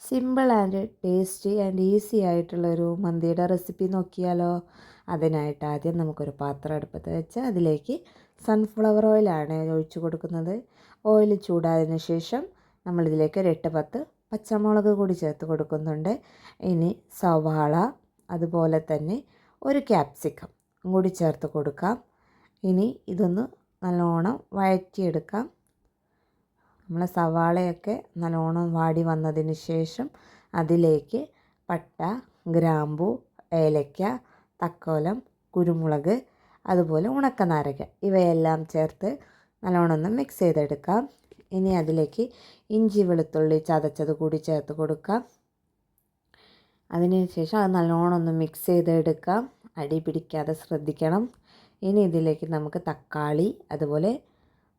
Simple and tasty and easy ആയിട്ടുള്ളൊരു മന്തിയുടെ recipe നോക്കിയാലോ? അതിനായിട്ട് ആദ്യം നമുക്കൊരു പാത്രം അടുപ്പത്ത് വെച്ച് അതിലേക്ക് സൺഫ്ലവർ ഓയിലാണ് ഒഴിച്ചു കൊടുക്കുന്നത്. ഓയിൽ ചൂടായതിനു ശേഷം നമ്മളിതിലേക്ക് ഒരു 8-10 പച്ചമുളക് കൂടി ചേർത്ത് കൊടുക്കുന്നുണ്ട്. ഇനി സവാള, അതുപോലെ തന്നെ ഒരു ക്യാപ്സിക്കം കൂടി ചേർത്ത് കൊടുക്കാം. ഇനി ഇതൊന്ന് നല്ലോണം വഴറ്റിയെടുക്കാം. നമ്മളെ സവാളയൊക്കെ നല്ലോണം വാടി വന്നതിന് ശേഷം അതിലേക്ക് പട്ട, ഗ്രാമ്പു, ഏലക്ക, തക്കോലം, കുരുമുളക്, അതുപോലെ ഉണക്കനാരങ്ങ ഇവയെല്ലാം ചേർത്ത് നല്ലോണം ഒന്ന് മിക്സ് ചെയ്തെടുക്കാം. ഇനി അതിലേക്ക് ഇഞ്ചി വെളുത്തുള്ളി ചതച്ചത് കൂടി ചേർത്ത് കൊടുക്കാം. അതിന് ശേഷം അത് നല്ലോണം ഒന്ന് മിക്സ് ചെയ്തെടുക്കാം. അടി പിടിക്കാതെ ശ്രദ്ധിക്കണം. ഇനി ഇതിലേക്ക് നമുക്ക് തക്കാളി, അതുപോലെ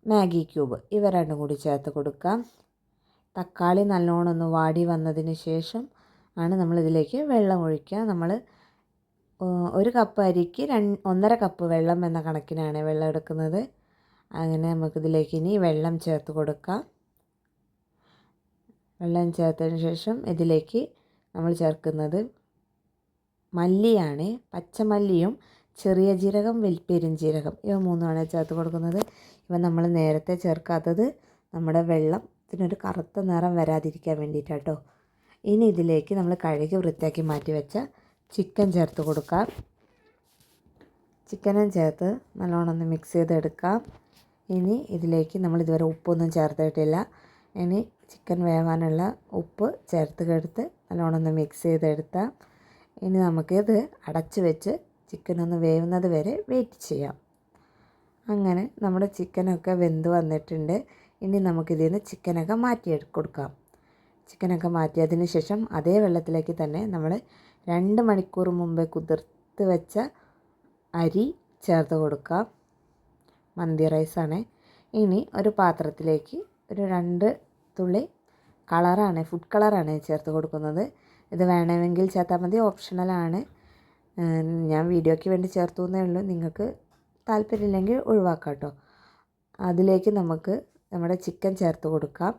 മാഗി ക്യൂബ് ഇവ രണ്ടും കൂടി ചേർത്ത് കൊടുക്കാം. തക്കാളി നല്ലോണം ഒന്ന് വാടി വന്നതിന് ശേഷം ആണ് നമ്മളിതിലേക്ക് വെള്ളം ഒഴിക്കുക. നമ്മൾ 1 കപ്പ് അരിക്ക് 1.5 കപ്പ് വെള്ളം എന്ന കണക്കിനാണ് വെള്ളം എടുക്കുന്നത്. അങ്ങനെ നമുക്കിതിലേക്ക് ഇനി വെള്ളം ചേർത്ത് കൊടുക്കാം. വെള്ളം ചേർത്തതിന് ശേഷം ഇതിലേക്ക് നമ്മൾ ചേർക്കുന്നത് മല്ലിയാണ്. പച്ചമല്ലിയും ചെറിയ ജീരകം, പെരുംജീരകം ഇവ മൂന്നുമാണ് ചേർത്ത് കൊടുക്കുന്നത്. ഇവ നമ്മൾ നേരത്തെ ചേർക്കാത്തത് നമ്മുടെ വെള്ളത്തിനൊരു കറുത്ത നിറം വരാതിരിക്കാൻ വേണ്ടിയിട്ടാട്ടോ. ഇനി ഇതിലേക്ക് നമ്മൾ കഴുകി വൃത്തിയാക്കി മാറ്റി വെച്ച ചിക്കൻ ചേർത്ത് കൊടുക്കാം. ചിക്കനും ചേർത്ത് നല്ലോണം ഒന്ന് മിക്സ് ചെയ്തെടുക്കാം. ഇനി ഇതിലേക്ക് നമ്മൾ ഇതുവരെ ഉപ്പൊന്നും ചേർത്തിട്ടില്ല. ഇനി ചിക്കൻ വേവാനുള്ള ഉപ്പ് ചേർത്ത് കൊടുത്ത് നല്ലോണം ഒന്ന് മിക്സ് ചെയ്തെടുത്താൽ ഇനി നമുക്കിത് അടച്ച് വെച്ച് ചിക്കൻ ഒന്ന് വേവുന്നത് വരെ വെയിറ്റ് ചെയ്യാം. അങ്ങനെ നമ്മുടെ ചിക്കനൊക്കെ വെന്ത് വന്നിട്ടുണ്ട്. ഇനി നമുക്കിതിൽ നിന്ന് ചിക്കനൊക്കെ മാറ്റി കൊടുക്കാം. ചിക്കനൊക്കെ മാറ്റിയതിന് ശേഷം അതേ വെള്ളത്തിലേക്ക് തന്നെ നമ്മൾ 2 മണിക്കൂർ മുമ്പേ കുതിർത്ത് വെച്ച അരി ചേർത്ത് കൊടുക്കാം. മന്തി റൈസാണ്. ഇനി ഒരു പാത്രത്തിലേക്ക് ഒരു 2 തുള്ളി ഫുഡ് കളറാണ് ചേർത്ത് കൊടുക്കുന്നത്. ഇത് വേണമെങ്കിൽ ചേർത്താൽ മതി, ഓപ്ഷണലാണ്. ഞാൻ വീഡിയോയ്ക്ക് വേണ്ടി ചേർത്തു എന്നേ ഉള്ളൂ. നിങ്ങൾക്ക് താല്പര്യമില്ലെങ്കിൽ ഒഴിവാക്കാം കേട്ടോ. അതിലേക്ക് നമുക്ക് നമ്മുടെ ചിക്കൻ ചേർത്ത് കൊടുക്കാം.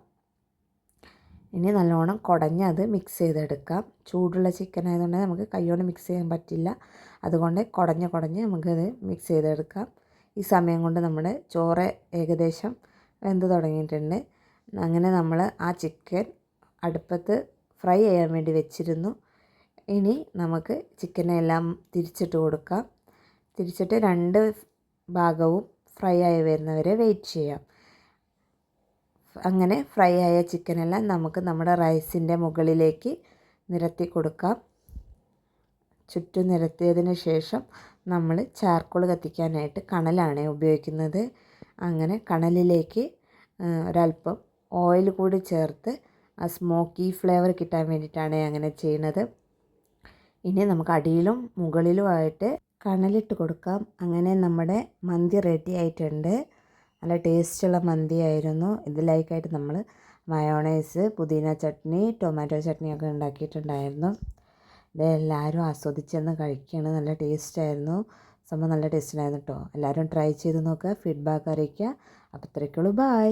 ഇനി നല്ലോണം കുടഞ്ഞ് അത് മിക്സ് ചെയ്തെടുക്കാം. ചൂടുള്ള ചിക്കൻ ആയതുകൊണ്ട് നമുക്ക് കൈകൊണ്ട് മിക്സ് ചെയ്യാൻ പറ്റില്ല. അതുകൊണ്ട് കുടഞ്ഞ് നമുക്കത് മിക്സ് ചെയ്തെടുക്കാം. ഈ സമയം കൊണ്ട് നമ്മുടെ ചോറ് ഏകദേശം വെന്ത് തുടങ്ങിയിട്ടുണ്ട്. അങ്ങനെ നമ്മൾ ആ ചിക്കൻ അടുപ്പത്ത് ഫ്രൈ ചെയ്യാൻ വേണ്ടി വെച്ചിരുന്നു. ഇനി നമുക്ക് ചിക്കനെല്ലാം തിരിച്ചിട്ട് കൊടുക്കാം. തിരിച്ചിട്ട് 2 ഭാഗവും ഫ്രൈ ആയി വരുന്നവരെ വെയിറ്റ് ചെയ്യാം. അങ്ങനെ ഫ്രൈ ആയ ചിക്കനെല്ലാം നമുക്ക് നമ്മുടെ റൈസിൻ്റെ മുകളിലേക്ക് നിരത്തി കൊടുക്കാം. ചുറ്റും നിരത്തിയതിന് ശേഷം നമ്മൾ ചാർക്കോൾ കത്തിക്കാനായിട്ട് കണലാണ് ഉപയോഗിക്കുന്നത്. അങ്ങനെ കണലിലേക്ക് ഒരല്പം ഓയിൽ കൂടി ചേർത്ത് ആ സ്മോക്കി ഫ്ലേവർ കിട്ടാൻ വേണ്ടിയിട്ടാണ് അങ്ങനെ ചെയ്യുന്നത്. ഇനി നമുക്ക് അടിയിലും മുകളിലുമായിട്ട് കണലിട്ട് കൊടുക്കാം. അങ്ങനെ നമ്മുടെ മന്തി റെഡി ആയിട്ടുണ്ട്. നല്ല ടേസ്റ്റുള്ള മന്തി ആയിരുന്നു. ഇതിലേക്കായിട്ട് നമ്മൾ മയോണൈസ്, പുതിന ചട്നി, ടൊമാറ്റോ ചട്നിയൊക്കെ ഉണ്ടാക്കിയിട്ടുണ്ടായിരുന്നു. ഇത് എല്ലാവരും ആസ്വദിച്ചെന്ന് കഴിക്കുകയാണ്. നല്ല ടേസ്റ്റായിരുന്നു. സംഭവം നല്ല ടേസ്റ്റുണ്ടായിരുന്നു കേട്ടോ. എല്ലാവരും ട്രൈ ചെയ്ത് നോക്കുക, ഫീഡ്ബാക്ക് അറിയിക്കുക. അപ്പോൾ ഇത്രയൊക്കെയുള്ളൂ. ബൈ.